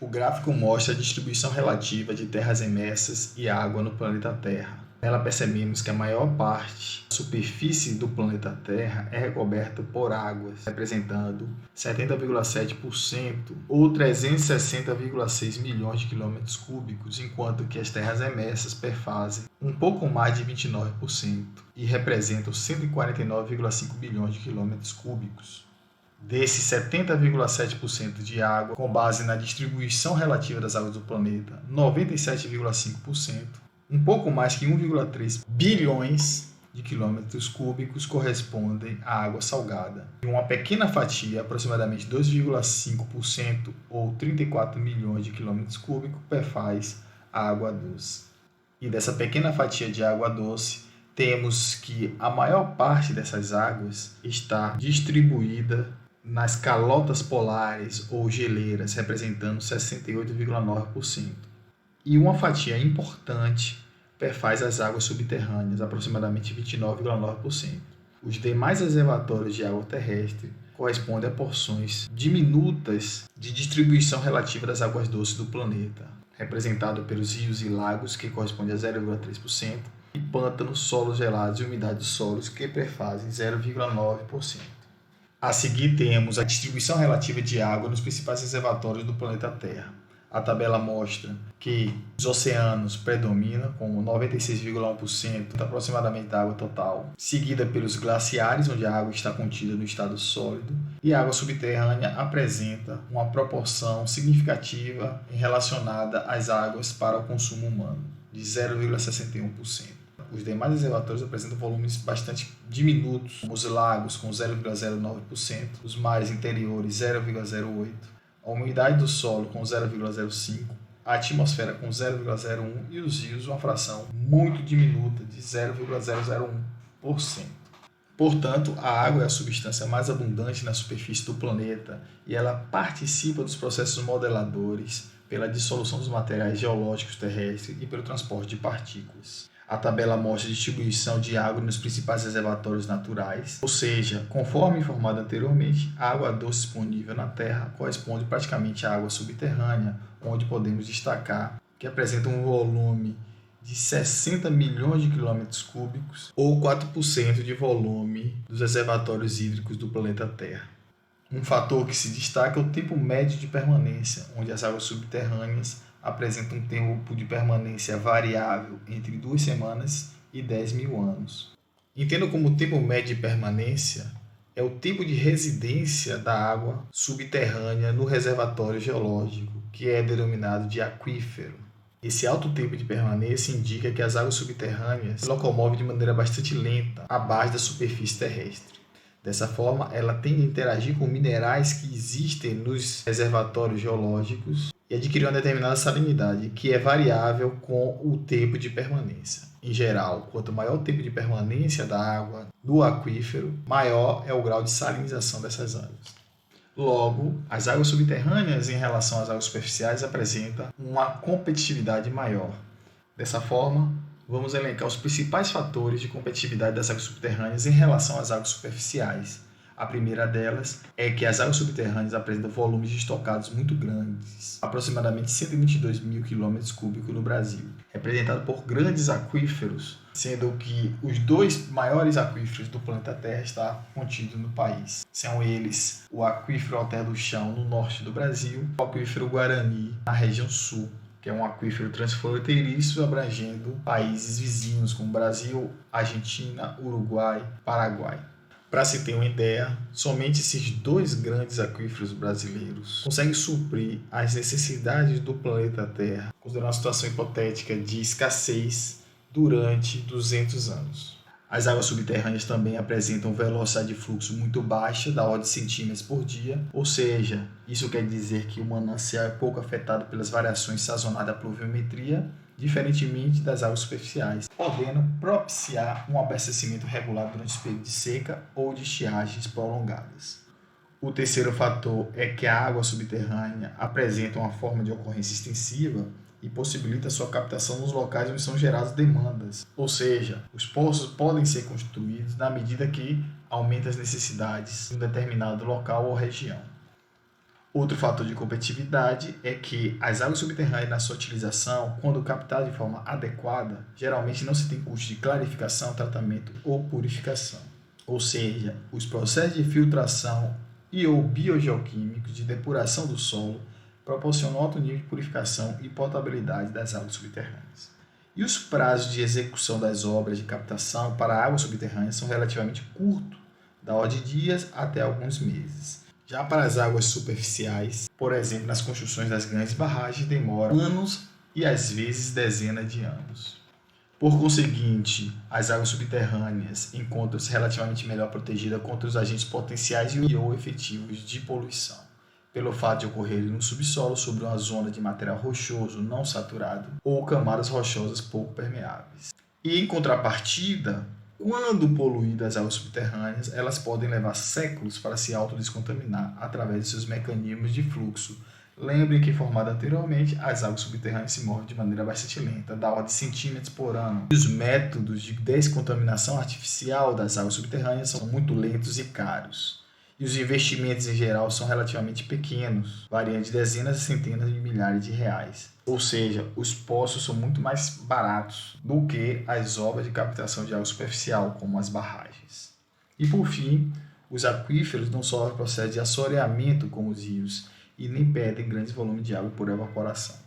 O gráfico mostra a distribuição relativa de terras emersas e água no planeta Terra. Nela percebemos que a maior parte da superfície do planeta Terra é recoberta por águas, representando 70,7% ou 360,6 milhões de quilômetros cúbicos, enquanto que as terras emersas perfazem um pouco mais de 29% e representam 149,5 bilhões de quilômetros cúbicos. Desses 70,7% de água, com base na distribuição relativa das águas do planeta, 97,5%, um pouco mais que 1,3 bilhões de quilômetros cúbicos correspondem à água salgada. E uma pequena fatia, aproximadamente 2,5% ou 34 milhões de quilômetros cúbicos, perfaz a água doce. E dessa pequena fatia de água doce, temos que a maior parte dessas águas está distribuída nas calotas polares ou geleiras, representando 68,9%. E uma fatia importante perfaz as águas subterrâneas, aproximadamente 29,9%. Os demais reservatórios de água terrestre correspondem a porções diminutas de distribuição relativa das águas doces do planeta, representado pelos rios e lagos, que corresponde a 0,3%, e pântanos, solos gelados e umidade dos solos, que perfazem 0,9%. A seguir temos a distribuição relativa de água nos principais reservatórios do planeta Terra. A tabela mostra que os oceanos predominam com 96,1% aproximadamente da água total, seguida pelos glaciares, onde a água está contida no estado sólido, e a água subterrânea apresenta uma proporção significativa relacionada às águas para o consumo humano, de 0,61%. Os demais reservatórios apresentam volumes bastante diminutos, como os lagos com 0,09%, os mares interiores 0,08%, a umidade do solo com 0,05%, a atmosfera com 0,01% e os rios uma fração muito diminuta de 0,001%. Portanto, a água é a substância mais abundante na superfície do planeta e ela participa dos processos modeladores pela dissolução dos materiais geológicos terrestres e pelo transporte de partículas. A tabela mostra a distribuição de água nos principais reservatórios naturais, ou seja, conforme informado anteriormente, a água doce disponível na Terra corresponde praticamente à água subterrânea, onde podemos destacar que apresenta um volume de 60 milhões de quilômetros cúbicos, ou 4% de volume dos reservatórios hídricos do planeta Terra. Um fator que se destaca é o tempo médio de permanência, onde as águas subterrâneas apresenta um tempo de permanência variável entre 2 semanas e 10 mil anos. Entendo como tempo médio de permanência é o tempo de residência da água subterrânea no reservatório geológico, que é denominado de aquífero. Esse alto tempo de permanência indica que as águas subterrâneas se locomovem de maneira bastante lenta abaixo da superfície terrestre. Dessa forma, ela tende a interagir com minerais que existem nos reservatórios geológicos e adquirir uma determinada salinidade, que é variável com o tempo de permanência. Em geral, quanto maior o tempo de permanência da água no aquífero, maior é o grau de salinização dessas águas. Logo, as águas subterrâneas em relação às águas superficiais apresentam uma competitividade maior. Dessa forma, vamos elencar os principais fatores de competitividade das águas subterrâneas em relação às águas superficiais. A primeira delas é que as águas subterrâneas apresentam volumes estocados muito grandes, aproximadamente 122 mil quilômetros cúbicos no Brasil, representado por grandes aquíferos, sendo que os 2 maiores aquíferos do planeta Terra estão contidos no país. São eles o aquífero Alter do Chão, no norte do Brasil, e o aquífero Guarani, na região sul, que é um aquífero transfronteiriço abrangendo países vizinhos como Brasil, Argentina, Uruguai, Paraguai. Para se ter uma ideia, somente esses 2 grandes aquíferos brasileiros conseguem suprir as necessidades do planeta Terra, considerando uma situação hipotética de escassez durante 200 anos. As águas subterrâneas também apresentam velocidade de fluxo muito baixa, da ordem de centímetros por dia, ou seja, isso quer dizer que o manancial é pouco afetado pelas variações sazonais da pluviometria, diferentemente das águas superficiais, podendo propiciar um abastecimento regular durante o período de seca ou de estiagens prolongadas. O terceiro fator é que a água subterrânea apresenta uma forma de ocorrência extensiva e possibilita sua captação nos locais onde são geradas demandas, ou seja, os poços podem ser construídos na medida que aumenta as necessidades de um determinado local ou região. Outro fator de competitividade é que as águas subterrâneas, na sua utilização, quando captadas de forma adequada, geralmente não se tem custo de clarificação, tratamento ou purificação. Ou seja, os processos de filtração e ou biogeoquímicos de depuração do solo proporcionam alto nível de purificação e potabilidade das águas subterrâneas. E os prazos de execução das obras de captação para águas subterrâneas são relativamente curtos, da ordem de dias até alguns meses. Já para as águas superficiais, por exemplo, nas construções das grandes barragens, demoram anos e às vezes dezenas de anos. Por conseguinte, as águas subterrâneas encontram-se relativamente melhor protegidas contra os agentes potenciais e ou efetivos de poluição, pelo fato de ocorrerem no subsolo sobre uma zona de material rochoso não saturado ou camadas rochosas pouco permeáveis. E em contrapartida, quando poluídas as águas subterrâneas, elas podem levar séculos para se autodescontaminar através de seus mecanismos de fluxo. Lembrem que, formado anteriormente, as águas subterrâneas se movem de maneira bastante lenta, da ordem de centímetros por ano. Os métodos de descontaminação artificial das águas subterrâneas são muito lentos e caros. E os investimentos em geral são relativamente pequenos, variando de dezenas a centenas de milhares de reais. Ou seja, os poços são muito mais baratos do que as obras de captação de água superficial, como as barragens. E por fim, os aquíferos não sofrem processo de assoreamento como os rios e nem perdem grandes volumes de água por evaporação.